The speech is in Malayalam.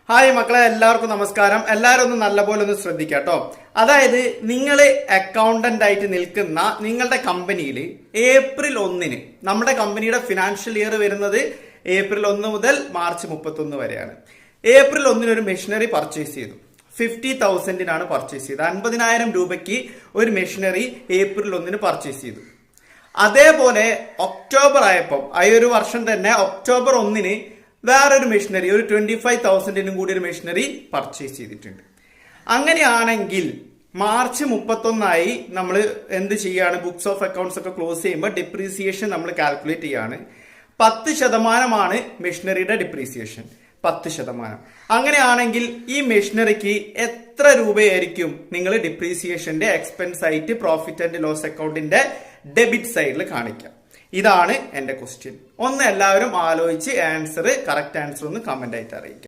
ഹായ് മക്കളെ, എല്ലാവർക്കും നമസ്കാരം. എല്ലാവരും ഒന്ന് നല്ലപോലെ ഒന്ന് ശ്രദ്ധിക്കുക കേട്ടോ. അതായത് നിങ്ങൾ അക്കൗണ്ടന്റ് ആയിട്ട് നിൽക്കുന്ന നിങ്ങളുടെ കമ്പനിയിൽ ഏപ്രിൽ 1 നമ്മുടെ കമ്പനിയുടെ ഫിനാൻഷ്യൽ ഇയർ വരുന്നത് ഏപ്രിൽ 1 മുതൽ മാർച്ച് 31 വരെയാണ്. ഏപ്രിൽ 1 ഒരു മെഷീനറി പർച്ചേസ് ചെയ്തു. 50,000 പർച്ചേസ് ചെയ്തത്. 50,000 രൂപയ്ക്ക് ഒരു മെഷീനറി ഏപ്രിൽ 1 പർച്ചേസ് ചെയ്തു. അതേപോലെ ഒക്ടോബർ ആയപ്പോൾ ഈ ഒരു വർഷം തന്നെ ഒക്ടോബർ 1 വേറൊരു മെഷീനറി ഒരു 25,000 കൂടി ഒരു മെഷീനറി പർച്ചേസ് ചെയ്തിട്ടുണ്ട്. അങ്ങനെയാണെങ്കിൽ മാർച്ച് 31 നമ്മൾ എന്ത് ചെയ്യാണ്? ബുക്സ് ഓഫ് അക്കൗണ്ട്സ് ഒക്കെ ക്ലോസ് ചെയ്യുമ്പോൾ ഡിപ്രീസിയേഷൻ നമ്മൾ കാൽക്കുലേറ്റ് ചെയ്യാണ്. 10% മെഷീനറിയുടെ ഡിപ്രീസിയേഷൻ. 10%. അങ്ങനെയാണെങ്കിൽ ഈ മെഷീനറിക്ക് എത്ര രൂപയായിരിക്കും നിങ്ങൾ ഡിപ്രീസിയേഷന്റെ എക്സ്പെൻസ് ആയിട്ട് പ്രോഫിറ്റ് ആൻഡ് ലോസ് അക്കൗണ്ടിന്റെ ഡെബിറ്റ് സൈഡിൽ കാണിക്കാം? ഇതാണ് എന്റെ ക്വസ്റ്റ്യൻ. ഒന്ന് എല്ലാവരും ആലോചിച്ച് കറക്റ്റ് ആൻസർ ഒന്ന് കമന്റ് ആയിട്ട് അറിയിക്കാം.